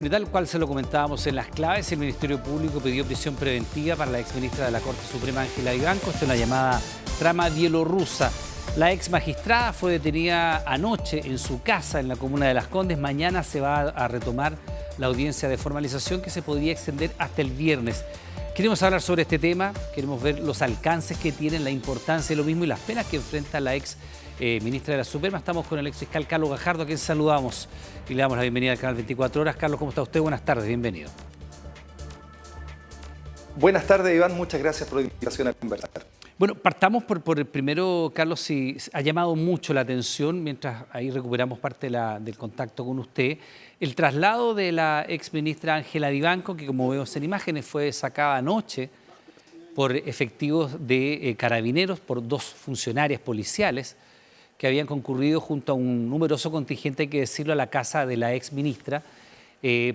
Tal cual se lo comentábamos en las claves, el Ministerio Público pidió prisión preventiva para la exministra de la Corte Suprema, Ángela Vivanco. Esto es la llamada trama bielorrusa. La ex magistrada fue detenida anoche en su casa en la comuna de Las Condes. Mañana se va a retomar la audiencia de formalización que se podría extender hasta el viernes. Queremos hablar sobre este tema, queremos ver los alcances que tienen, la importancia de lo mismo y las penas que enfrenta la ex ministra de la Suprema. Estamos con el ex fiscal Carlos Gajardo, a quien saludamos y le damos la bienvenida al canal 24 Horas. Carlos, ¿cómo está usted? Buenas tardes, bienvenido. Buenas tardes, Iván. Muchas gracias por la invitación a conversar. Bueno, partamos por el primero, Carlos, si ha llamado mucho la atención, mientras ahí recuperamos parte del contacto con usted, el traslado de la exministra Ángela Vivanco, que como vemos en imágenes fue sacada anoche por efectivos de carabineros, por dos funcionarias policiales que habían concurrido junto a un numeroso contingente, hay que decirlo, a la casa de la exministra,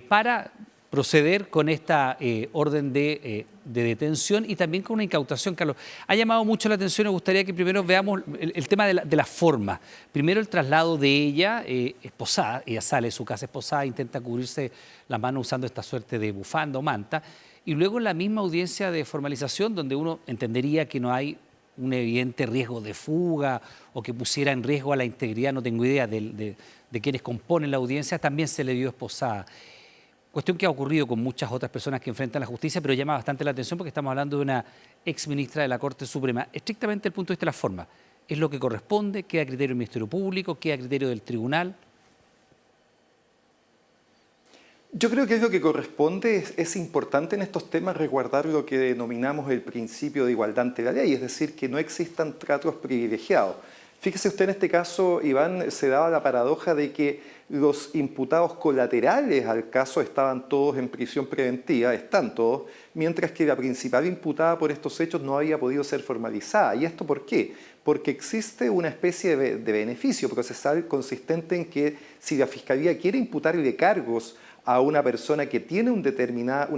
para proceder con esta orden de detención y también con una incautación, Carlos. Ha llamado mucho la atención, me gustaría que primero veamos el tema de la forma. Primero el traslado de ella, esposada, ella sale de su casa esposada, intenta cubrirse la mano usando esta suerte de bufanda o manta, y luego en la misma audiencia de formalización, donde uno entendería que no hay un evidente riesgo de fuga o que pusiera en riesgo a la integridad, no tengo idea, de quienes componen la audiencia, también se le dio esposada. Cuestión que ha ocurrido con muchas otras personas que enfrentan la justicia, pero llama bastante la atención porque estamos hablando de una exministra de la Corte Suprema. Estrictamente desde el punto de vista de la forma, ¿es lo que corresponde? ¿Queda a criterio del Ministerio Público? ¿Queda a criterio del Tribunal? Yo creo que es lo que corresponde. Es importante en estos temas resguardar lo que denominamos el principio de igualdad ante la ley, es decir, que no existan tratos privilegiados. Fíjese usted, en este caso, Iván, se daba la paradoja de que los imputados colaterales al caso estaban todos en prisión preventiva, están todos, mientras que la principal imputada por estos hechos no había podido ser formalizada. ¿Y esto por qué? Porque existe una especie de beneficio procesal consistente en que si la Fiscalía quiere imputarle cargos a una persona que tiene una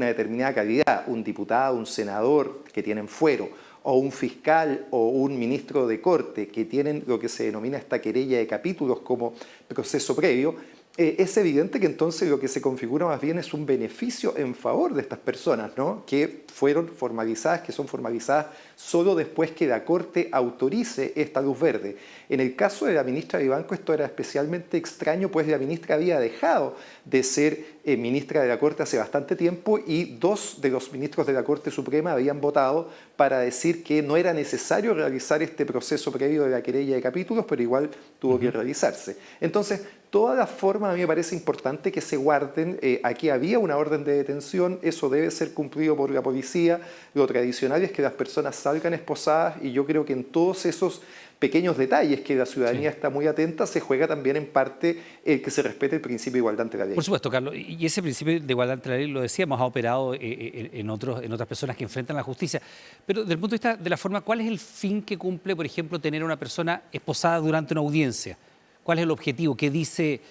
determinada calidad, un diputado, un senador que tienen fuero, o un fiscal o un ministro de corte que tienen lo que se denomina esta querella de capítulos como proceso previo, es evidente que entonces lo que se configura más bien es un beneficio en favor de estas personas, ¿no? Que fueron formalizadas, que son formalizadas solo después que la Corte autorice esta luz verde. En el caso de la ministra Vivanco esto era especialmente extraño, pues la ministra había dejado de ser ministra de la Corte hace bastante tiempo y dos de los ministros de la Corte Suprema habían votado para decir que no era necesario realizar este proceso previo de la querella de capítulos, pero igual tuvo que realizarse. Entonces, todas las formas a mí me parece importante que se guarden. Aquí había una orden de detención, eso debe ser cumplido por la policía. Lo tradicional es que las personas salgan esposadas y yo creo que en todos esos pequeños detalles que la ciudadanía está muy atenta, se juega también en parte el que se respete el principio de igualdad ante la ley. Por supuesto, Carlos, y ese principio de igualdad ante la ley, lo decíamos, ha operado en otras personas que enfrentan la justicia. Pero desde el punto de vista de la forma, ¿cuál es el fin que cumple, por ejemplo, tener a una persona esposada durante una audiencia? ¿Cuál es el objetivo? ¿Qué dice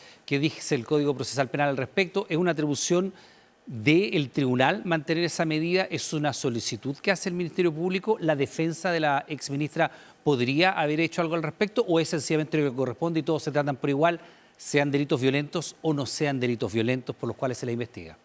el Código Procesal Penal al respecto? ¿Es una atribución del tribunal mantener esa medida? ¿Es una solicitud que hace el Ministerio Público? ¿La defensa de la exministra podría haber hecho algo al respecto? ¿O es sencillamente lo que corresponde y todos se tratan por igual, sean delitos violentos o no sean delitos violentos por los cuales se la investiga?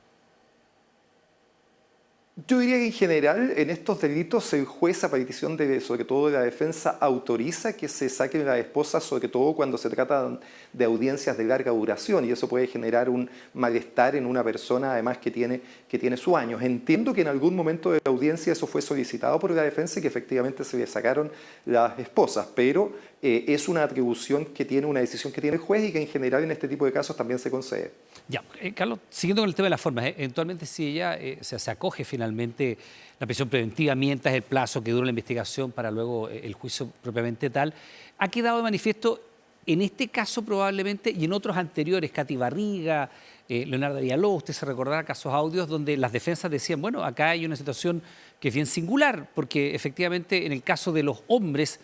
Yo diría que en general en estos delitos el juez, a petición sobre todo de la defensa, autoriza que se saquen las esposas, sobre todo cuando se trata de audiencias de larga duración, y eso puede generar un malestar en una persona además que tiene sus años. Entiendo que en algún momento de la audiencia eso fue solicitado por la defensa y que efectivamente se le sacaron las esposas, pero es una atribución que tiene, una decisión que tiene el juez y que en general en este tipo de casos también se concede. Ya, Carlos, siguiendo con el tema de las formas, eventualmente si ella se acoge finalmente la prisión preventiva mientras el plazo que dura la investigación para luego el juicio propiamente tal, ha quedado de manifiesto en este caso probablemente y en otros anteriores, Katy Barriga, Leonardo Villalobos, usted se recordará casos audios donde las defensas decían, bueno, acá hay una situación que es bien singular, porque efectivamente en el caso de los hombres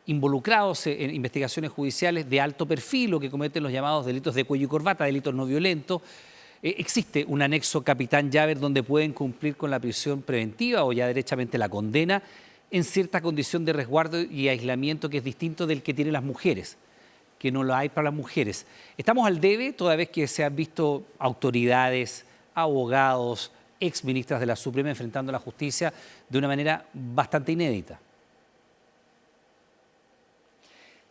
involucrados en investigaciones judiciales de alto perfil o que cometen los llamados delitos de cuello y corbata, delitos no violentos, existe un anexo capitán llave donde pueden cumplir con la prisión preventiva o ya derechamente la condena en cierta condición de resguardo y aislamiento que es distinto del que tienen las mujeres, que no lo hay para las mujeres. Estamos al debe, toda vez que se han visto autoridades, abogados, exministras de la Suprema enfrentando a la justicia de una manera bastante inédita.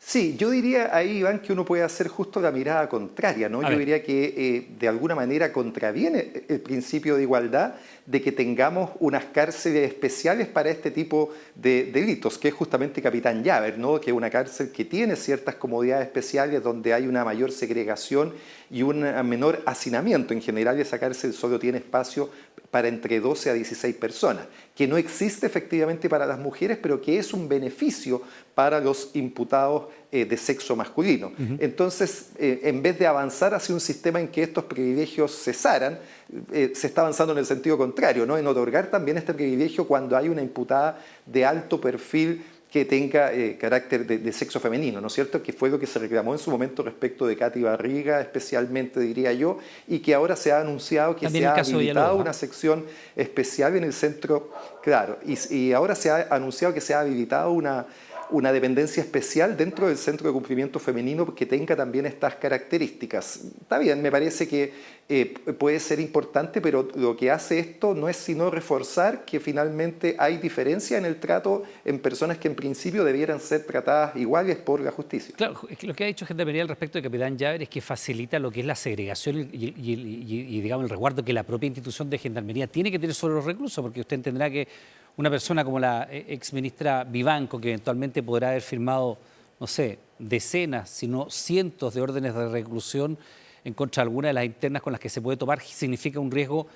Sí, yo diría ahí, Iván, que uno puede hacer justo la mirada contraria, ¿no? Yo diría que de alguna manera contraviene el principio de igualdad de que tengamos unas cárceles especiales para este tipo de delitos, que es justamente Capitán Llaver, ¿no? Que es una cárcel que tiene ciertas comodidades especiales donde hay una mayor segregación y un menor hacinamiento. En general, esa cárcel solo tiene espacio para entre 12 a 16 personas, que no existe efectivamente para las mujeres, pero que es un beneficio para los imputados de sexo masculino. Entonces, en vez de avanzar hacia un sistema en que estos privilegios cesaran, se está avanzando en el sentido contrario, ¿no? En otorgar también este privilegio cuando hay una imputada de alto perfil que tenga carácter de sexo femenino, ¿no es cierto? Que fue lo que se reclamó en su momento respecto de Katy Barriga, especialmente, diría yo, y que ahora se ha anunciado que se ha habilitado una sección especial en el centro, claro, y ahora se ha anunciado que se ha habilitado una dependencia especial dentro del centro de cumplimiento femenino que tenga también estas características. Está bien, me parece que puede ser importante, pero lo que hace esto no es sino reforzar que finalmente hay diferencia en el trato en personas que en principio debieran ser tratadas iguales por la justicia. Claro, es que lo que ha dicho Gendarmería al respecto de Capitán Llaver es que facilita lo que es la segregación y digamos, el resguardo que la propia institución de Gendarmería tiene que tener sobre los reclusos, porque usted entenderá que una persona como la exministra Vivanco, que eventualmente podrá haber firmado, no sé, decenas, sino cientos de órdenes de reclusión en contra de alguna de las internas con las que se puede topar, significa un riesgo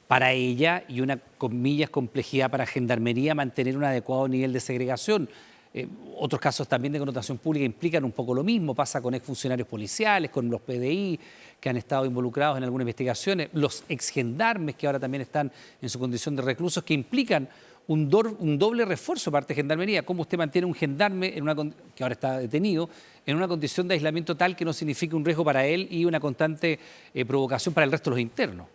para ella y una, comillas, complejidad para Gendarmería mantener un adecuado nivel de segregación. Otros casos también de connotación pública implican un poco lo mismo, pasa con exfuncionarios policiales, con los PDI que han estado involucrados en algunas investigaciones, los exgendarmes que ahora también están en su condición de reclusos, que implican un doble refuerzo parte de Gendarmería. ¿Cómo usted mantiene un gendarme que ahora está detenido en una condición de aislamiento tal que no signifique un riesgo para él y una constante provocación para el resto de los internos?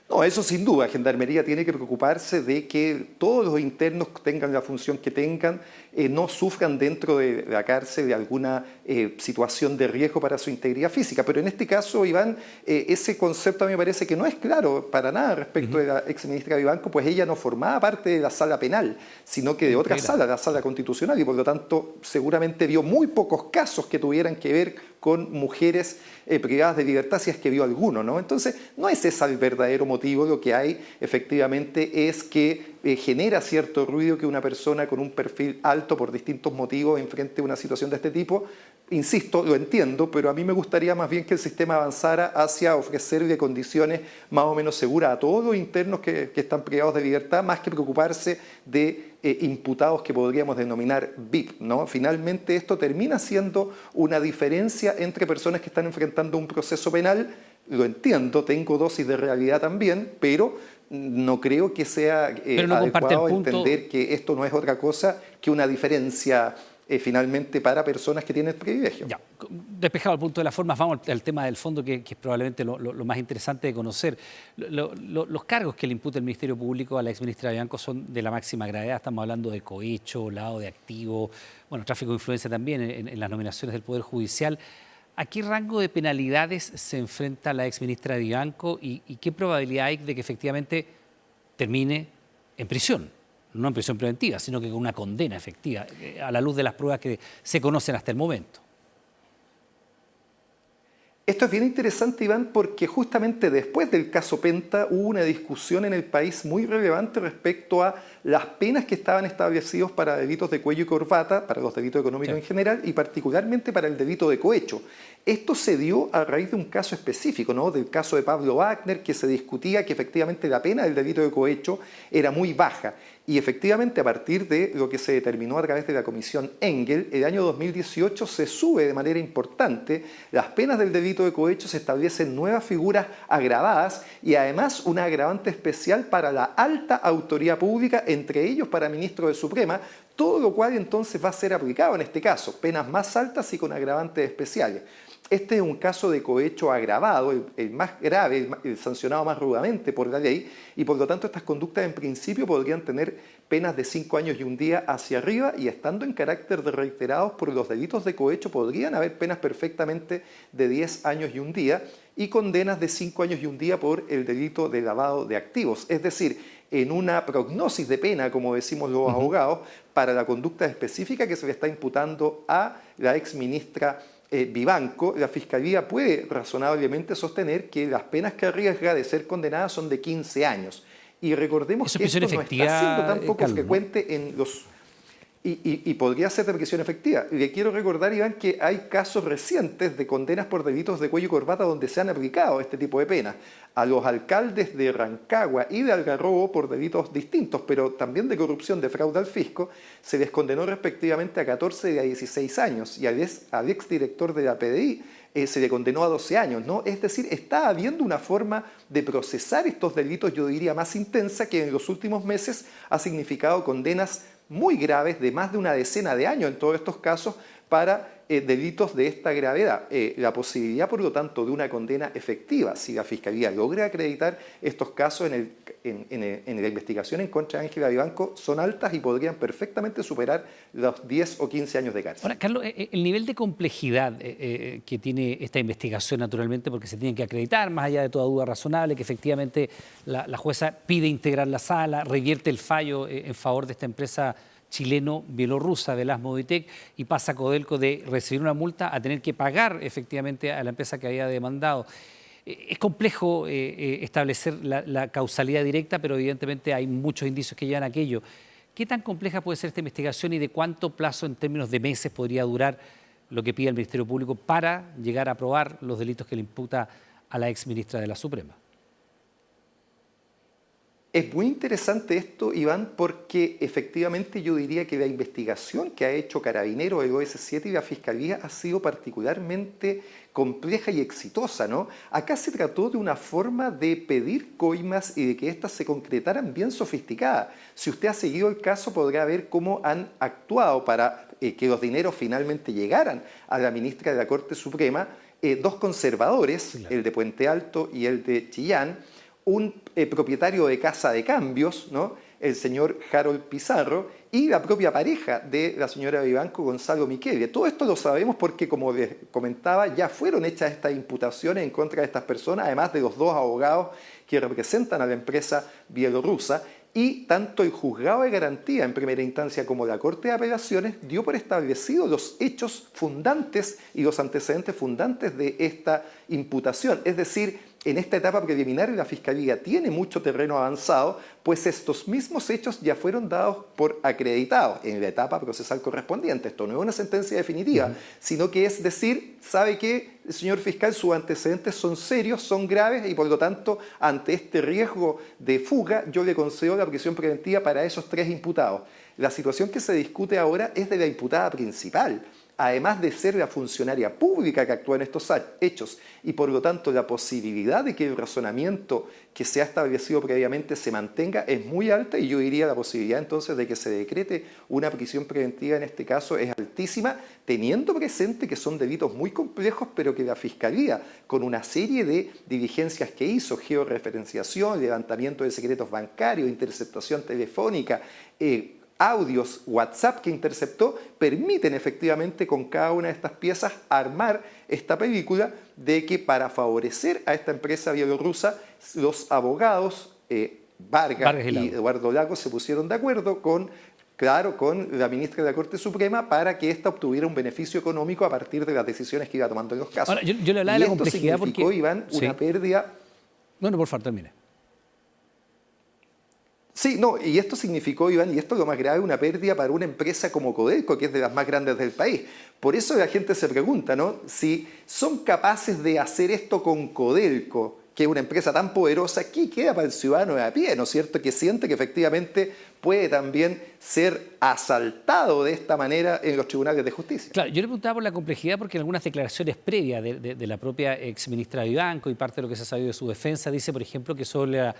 No, eso sin duda. Gendarmería tiene que preocuparse de que todos los internos tengan la función que tengan, no sufran dentro de la cárcel de alguna situación de riesgo para su integridad física. Pero en este caso, Iván, ese concepto a mí me parece que no es claro para nada respecto de la exministra Vivanco, pues ella no formaba parte de la sala penal, sino que de otra sala, la sala constitucional, y por lo tanto seguramente vio muy pocos casos que tuvieran que ver con mujeres privadas de libertad, si es que vio alguno, ¿no? Entonces, no es ese el verdadero motivo. Lo que hay efectivamente es que genera cierto ruido que una persona con un perfil alto por distintos motivos enfrente a una situación de este tipo. Insisto, lo entiendo, pero a mí me gustaría más bien que el sistema avanzara hacia ofrecerle condiciones más o menos seguras a todos los internos que están privados de libertad, más que preocuparse de imputados que podríamos denominar VIP, ¿no? Finalmente esto termina siendo una diferencia entre personas que están enfrentando un proceso penal. Lo entiendo, tengo dosis de realidad también, pero no creo que sea adecuado entender que esto no es otra cosa que una diferencia finalmente para personas que tienen privilegio. Ya, despejado el punto de las formas, vamos al tema del fondo, que es probablemente lo más interesante de conocer. Los cargos que le imputa el Ministerio Público a la exministra Vivanco son de la máxima gravedad. Estamos hablando de cohecho, lavado de activos, bueno, tráfico de influencia también en las nominaciones del Poder Judicial. ¿A qué rango de penalidades se enfrenta la exministra Vivanco y qué probabilidad hay de que efectivamente termine en prisión? No en prisión preventiva, sino que con una condena efectiva, a la luz de las pruebas que se conocen hasta el momento. Esto es bien interesante, Iván, porque justamente después del caso Penta hubo una discusión en el país muy relevante respecto a las penas que estaban establecidas para delitos de cuello y corbata, para los delitos económicos en general y particularmente para el delito de cohecho. Esto se dio a raíz de un caso específico, ¿no? Del caso de Pablo Wagner, que se discutía que efectivamente la pena del delito de cohecho era muy baja. Y efectivamente, a partir de lo que se determinó a través de la Comisión Engel, el año 2018 se sube de manera importante las penas del delito de cohecho, se establecen nuevas figuras agravadas y además una agravante especial para la alta autoridad pública, entre ellos para ministro de Suprema, todo lo cual entonces va a ser aplicado en este caso, penas más altas y con agravantes especiales. Este es un caso de cohecho agravado, el más grave, el sancionado más rudamente por la ley, y por lo tanto estas conductas en principio podrían tener penas de 5 años y un día hacia arriba, y estando en carácter de reiterados por los delitos de cohecho podrían haber penas perfectamente de 10 años y un día y condenas de 5 años y un día por el delito de lavado de activos. Es decir, en una prognosis de pena, como decimos los abogados, para la conducta específica que se le está imputando a la exministra Vivanco, la Fiscalía puede razonablemente sostener que las penas que arriesga de ser condenada son de 15 años. Y recordemos que esto no está siendo tampoco Carlos, frecuente, ¿no?, en los... Y podría ser de prisión efectiva. Le quiero recordar, Iván, que hay casos recientes de condenas por delitos de cuello y corbata donde se han aplicado este tipo de penas. A los alcaldes de Rancagua y de Algarrobo por delitos distintos, pero también de corrupción, de fraude al fisco, se les condenó respectivamente a 14 y a 16 años. Y al exdirector de la PDI se le condenó a 12 años, ¿no? Es decir, está habiendo una forma de procesar estos delitos, yo diría, más intensa, que en los últimos meses ha significado condenas muy graves de más de una decena de años en todos estos casos para delitos de esta gravedad. La posibilidad, por lo tanto, de una condena efectiva, si la Fiscalía logra acreditar estos casos en la investigación en contra de Ángela Vivanco, son altas y podrían perfectamente superar los 10 o 15 años de cárcel. Ahora, Carlos, el nivel de complejidad que tiene esta investigación, naturalmente, porque se tiene que acreditar, más allá de toda duda razonable, que efectivamente la jueza pide integrar la sala, revierte el fallo en favor de esta empresa chileno-bielorrusa de las Movitec y pasa a Codelco de recibir una multa a tener que pagar efectivamente a la empresa que había demandado. Es complejo establecer la causalidad directa, pero evidentemente hay muchos indicios que llevan a aquello. ¿Qué tan compleja puede ser esta investigación y de cuánto plazo en términos de meses podría durar lo que pide el Ministerio Público para llegar a probar los delitos que le imputa a la exministra de la Suprema? Es muy interesante esto, Iván, porque efectivamente yo diría que la investigación que ha hecho Carabineros, el OS7 y la Fiscalía ha sido particularmente compleja y exitosa, ¿no? Acá se trató de una forma de pedir coimas y de que éstas se concretaran bien sofisticadas. Si usted ha seguido el caso podrá ver cómo han actuado para que los dineros finalmente llegaran a la ministra de la Corte Suprema, dos conservadores, claro, el de Puente Alto y el de Chillán, un propietario de casa de cambios, ¿no?, el señor Harold Pizarro, y la propia pareja de la señora Vivanco, Gonzalo Michele. Todo esto lo sabemos porque, como les comentaba, ya fueron hechas estas imputaciones en contra de estas personas, además de los dos abogados que representan a la empresa bielorrusa, y tanto el juzgado de garantía en primera instancia como la Corte de Apelaciones dio por establecido los hechos fundantes y los antecedentes fundantes de esta imputación. Es decir, en esta etapa preliminar la Fiscalía tiene mucho terreno avanzado, pues estos mismos hechos ya fueron dados por acreditados en la etapa procesal correspondiente. Esto no es una sentencia definitiva, sino que es decir, ¿sabe qué, señor fiscal? Sus antecedentes son serios, son graves y por lo tanto, ante este riesgo de fuga, yo le concedo la prisión preventiva para esos 3 imputados. La situación que se discute ahora es de la imputada principal, además de ser la funcionaria pública que actúa en estos hechos, y por lo tanto la posibilidad de que el razonamiento que se ha establecido previamente se mantenga es muy alta, y yo diría la posibilidad entonces de que se decrete una prisión preventiva en este caso es altísima, teniendo presente que son delitos muy complejos, pero que la Fiscalía, con una serie de diligencias que hizo, georreferenciación, levantamiento de secretos bancarios, interceptación telefónica, audios, WhatsApp que interceptó, permiten efectivamente con cada una de estas piezas armar esta película de que para favorecer a esta empresa bielorrusa, los abogados Vargas y Eduardo Lagos se pusieron de acuerdo con la ministra de la Corte Suprema para que ésta obtuviera un beneficio económico a partir de las decisiones que iba tomando en los casos. Ahora, yo le hablaba de la complejidad significó, porque... Iván, una pérdida... Bueno, por favor, termine. Sí, no, y esto significó, Iván, y esto es lo más grave, una pérdida para una empresa como Codelco, que es de las más grandes del país. Por eso la gente se pregunta, ¿no?, si son capaces de hacer esto con Codelco, que es una empresa tan poderosa, ¿qué queda para el ciudadano de a pie, ¿no es cierto?, que siente que efectivamente puede también ser asaltado de esta manera en los tribunales de justicia. Claro, yo le preguntaba por la complejidad porque en algunas declaraciones previas de la propia exministra Vivanco y parte de lo que se ha sabido de su defensa, dice, por ejemplo, que sobre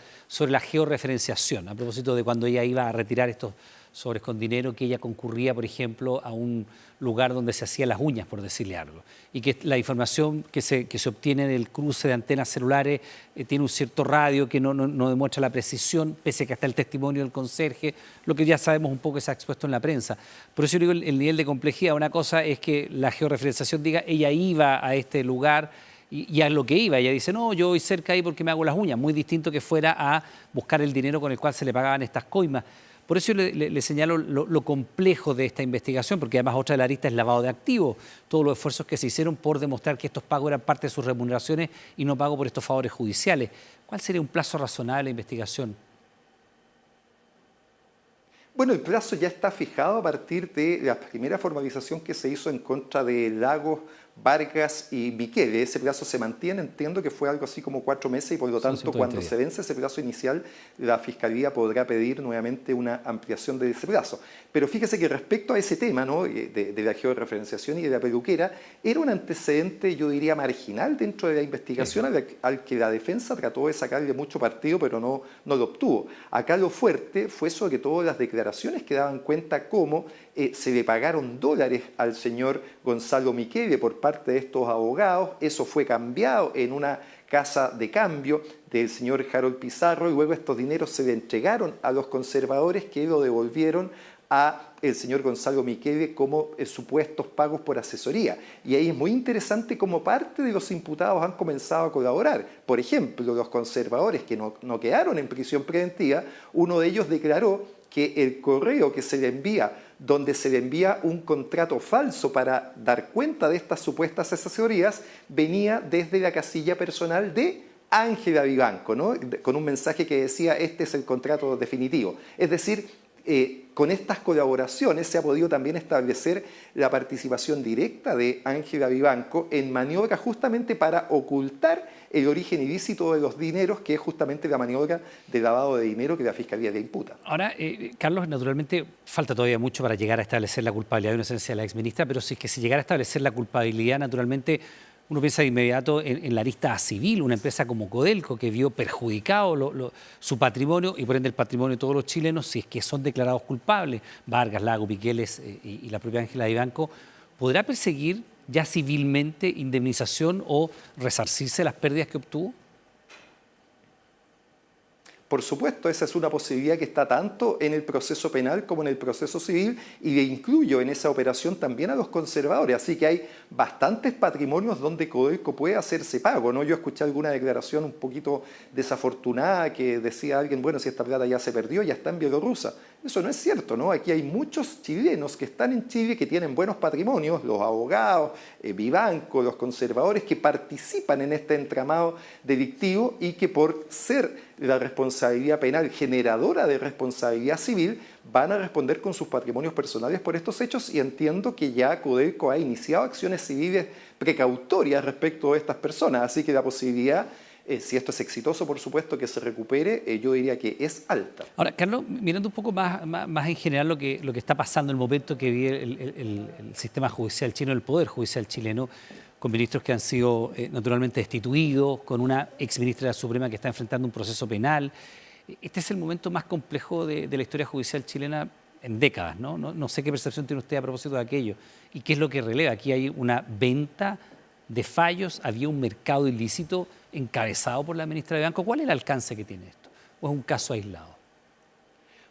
la georreferenciación, a propósito de cuando ella iba a retirar estos sobres con dinero, que ella concurría, por ejemplo, a un lugar donde se hacían las uñas, por decirle algo. Y que la información que se obtiene del cruce de antenas celulares tiene un cierto radio que no demuestra la precisión, pese a que está el testimonio del conserje, lo que ya sabemos un poco que se ha expuesto en la prensa. Por eso yo digo el nivel de complejidad. Una cosa es que la georreferenciación diga, ella iba a este lugar y a lo que iba. Ella dice, no, yo voy cerca ahí porque me hago las uñas. Muy distinto que fuera a buscar el dinero con el cual se le pagaban estas coimas. Por eso le señalo lo complejo de esta investigación, porque además otra de la arista es lavado de activos, todos los esfuerzos que se hicieron por demostrar que estos pagos eran parte de sus remuneraciones y no pago por estos favores judiciales. ¿Cuál sería un plazo razonable de investigación? Bueno, el plazo ya está fijado a partir de la primera formalización que se hizo en contra de Lagos, Vargas y Bukele. Ese plazo se mantiene, entiendo que fue algo así como 4 meses y por lo tanto cuando se vence ese plazo inicial la Fiscalía podrá pedir nuevamente una ampliación de ese plazo. Pero fíjese que respecto a ese tema, ¿no?, de la georreferenciación y de la peluquera, era un antecedente, yo diría, marginal dentro de la investigación al que la defensa trató de sacarle mucho partido, pero no lo obtuvo. Acá lo fuerte fue sobre todo las declaraciones que daban cuenta cómo se le pagaron dólares al señor Gonzalo Miquele por parte de estos abogados. Eso fue cambiado en una casa de cambio del señor Harold Pizarro y luego estos dineros se le entregaron a los conservadores que lo devolvieron a el señor Gonzalo Miquele como supuestos pagos por asesoría. Y ahí es muy interesante cómo parte de los imputados han comenzado a colaborar. Por ejemplo, los conservadores que no quedaron en prisión preventiva, uno de ellos declaró que el correo que se le envía, donde se le envía un contrato falso para dar cuenta de estas supuestas asesorías, venía desde la casilla personal de Ángela Vivanco, ¿no?, con un mensaje que decía, este es el contrato definitivo. Es decir, con estas colaboraciones se ha podido también establecer la participación directa de Ángela Vivanco en maniobras justamente para ocultar el origen ilícito de los dineros, que es justamente la maniobra de lavado de dinero que la Fiscalía le imputa. Ahora, Carlos, naturalmente falta todavía mucho para llegar a establecer la culpabilidad de inocencia de la exministra, pero si es que se llegara a establecer la culpabilidad, naturalmente uno piensa de inmediato en la arista civil, una empresa como Codelco que vio perjudicado su patrimonio y por ende el patrimonio de todos los chilenos, si es que son declarados culpables, Vargas, Lagos, Miqueles y la propia Ángela Vivanco, ¿podrá perseguir ya civilmente indemnización o resarcirse las pérdidas que obtuvo? Por supuesto, esa es una posibilidad que está tanto en el proceso penal como en el proceso civil y le incluyo en esa operación también a los conservadores. Así que hay bastantes patrimonios donde Codelco puede hacerse pago, ¿no? Yo escuché alguna declaración un poquito desafortunada que decía alguien, bueno, si esta plata ya se perdió, ya está en Bielorrusia. Eso no es cierto, ¿no? Aquí hay muchos chilenos que están en Chile que tienen buenos patrimonios, los abogados, Vivanco, los conservadores, que participan en este entramado delictivo y que por ser la responsabilidad penal generadora de responsabilidad civil van a responder con sus patrimonios personales por estos hechos y entiendo que ya Codelco ha iniciado acciones civiles precautorias respecto a estas personas, así que la posibilidad, si esto es exitoso, por supuesto, que se recupere, yo diría que es alta. Ahora, Carlos, mirando un poco más en general lo que está pasando en el momento que vive el sistema judicial chileno, el poder judicial chileno, con ministros que han sido naturalmente destituidos, con una exministra de la Suprema que está enfrentando un proceso penal. Este es el momento más complejo de la historia judicial chilena en décadas, ¿no? No sé qué percepción tiene usted a propósito de aquello. ¿Y qué es lo que releva? Aquí hay una venta de fallos, había un mercado ilícito encabezado por la ministra de Banco. ¿Cuál es el alcance que tiene esto? ¿O es un caso aislado?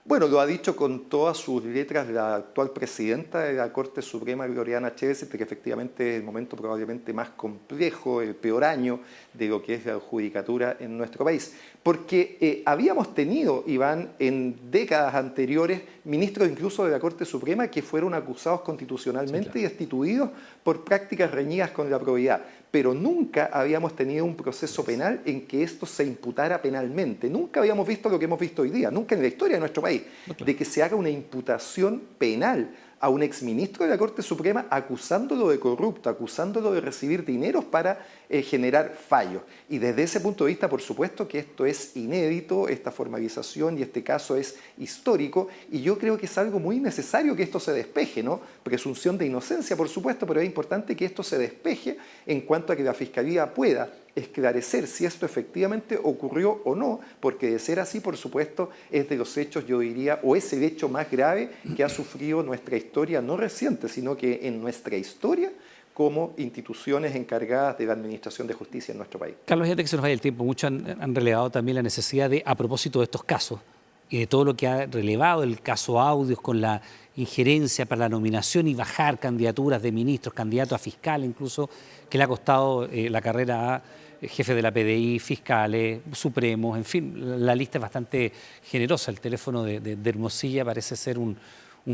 Bueno, lo ha dicho con todas sus letras la actual presidenta de la Corte Suprema, Gloriana Chévez, que efectivamente es el momento probablemente más complejo, el peor año de lo que es la judicatura en nuestro país. Porque habíamos tenido, Iván, en décadas anteriores, ministros incluso de la Corte Suprema que fueron acusados constitucionalmente y destituidos por prácticas reñidas con la probidad. Pero nunca habíamos tenido un proceso penal en que esto se imputara penalmente. Nunca habíamos visto lo que hemos visto hoy día, nunca en la historia de nuestro país, de que se haga una imputación penal a un exministro de la Corte Suprema acusándolo de corrupto, acusándolo de recibir dineros para generar fallos. Y desde ese punto de vista, por supuesto que esto es inédito, esta formalización y este caso es histórico, y yo creo que es algo muy necesario que esto se despeje, ¿no? Presunción de inocencia, por supuesto, pero es importante que esto se despeje en cuanto a que la Fiscalía pueda esclarecer si esto efectivamente ocurrió o no, porque de ser así, por supuesto, es de los hechos, yo diría, o es el hecho más grave que ha sufrido nuestra historia, no reciente, sino que en nuestra historia como instituciones encargadas de la administración de justicia en nuestro país. Carlos, ya que se nos vaya el tiempo, muchos han relevado también la necesidad de, a propósito de estos casos, y de todo lo que ha relevado el caso Audios con la injerencia para la nominación y bajar candidaturas de ministros, candidatos a fiscal incluso, que le ha costado la carrera a jefe de la PDI, fiscales, supremos, en fin, la lista es bastante generosa. El teléfono de Hermosilla parece ser un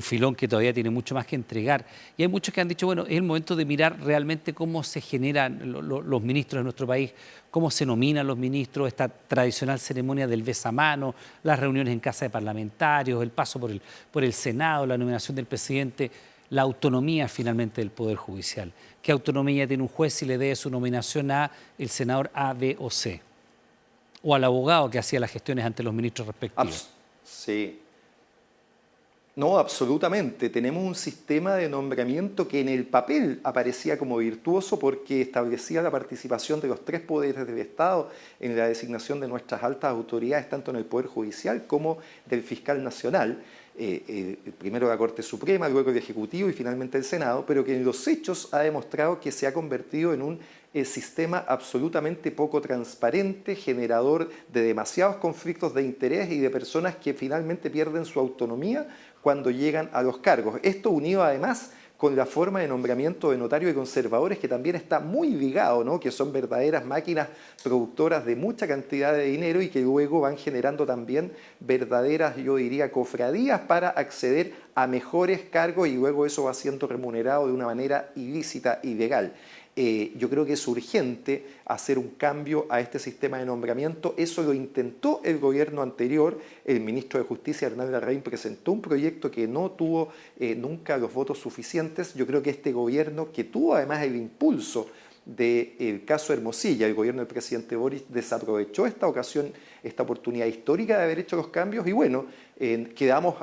filón que todavía tiene mucho más que entregar. Y hay muchos que han dicho, bueno, es el momento de mirar realmente cómo se generan los ministros de nuestro país, cómo se nominan los ministros, esta tradicional ceremonia del besamano, las reuniones en casa de parlamentarios, el paso por el Senado, la nominación del presidente, la autonomía finalmente del Poder Judicial. ¿Qué autonomía tiene un juez si le dé su nominación a el senador A, B o C? O al abogado que hacía las gestiones ante los ministros respectivos. Sí. No, absolutamente. Tenemos un sistema de nombramiento que en el papel aparecía como virtuoso porque establecía la participación de los tres poderes del Estado en la designación de nuestras altas autoridades, tanto en el Poder Judicial como del Fiscal Nacional, primero la Corte Suprema, luego el Ejecutivo y finalmente el Senado, pero que en los hechos ha demostrado que se ha convertido en un sistema absolutamente poco transparente, generador de demasiados conflictos de interés y de personas que finalmente pierden su autonomía cuando llegan a los cargos. Esto unido además con la forma de nombramiento de notarios y conservadores que también está muy ligado, ¿no? Que son verdaderas máquinas productoras de mucha cantidad de dinero y que luego van generando también verdaderas, yo diría, cofradías para acceder a mejores cargos y luego eso va siendo remunerado de una manera ilícita y legal. Yo creo que es urgente hacer un cambio a este sistema de nombramiento. Eso lo intentó el gobierno anterior. El ministro de Justicia, Hernán Larraín, presentó un proyecto que no tuvo nunca los votos suficientes. Yo creo que este gobierno, que tuvo además el impulso del caso Hermosilla, el gobierno del presidente Boris desaprovechó esta ocasión, esta oportunidad histórica de haber hecho los cambios y bueno, quedamos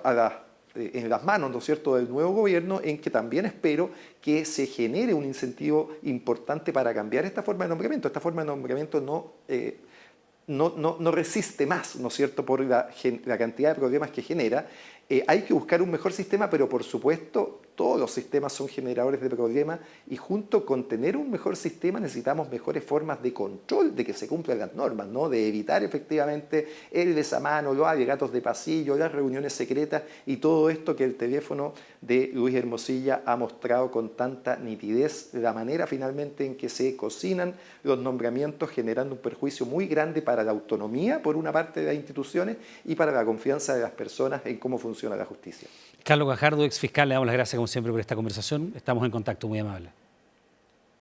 en las manos, ¿no es cierto?, del nuevo gobierno, en que también espero que se genere un incentivo importante para cambiar esta forma de nombramiento. Esta forma de nombramiento no resiste más, ¿no es cierto?, por la cantidad de problemas que genera. Hay que buscar un mejor sistema, pero por supuesto todos los sistemas son generadores de problemas y junto con tener un mejor sistema necesitamos mejores formas de control de que se cumplan las normas, ¿no? De evitar efectivamente el besamano, los alegatos de pasillo, las reuniones secretas y todo esto que el teléfono de Luis Hermosilla ha mostrado con tanta nitidez, la manera finalmente en que se cocinan los nombramientos generando un perjuicio muy grande para la autonomía por una parte de las instituciones y para la confianza de las personas en cómo funciona la justicia. Carlos Gajardo, ex fiscal, le damos las gracias como siempre por esta conversación. Estamos en contacto, muy amable.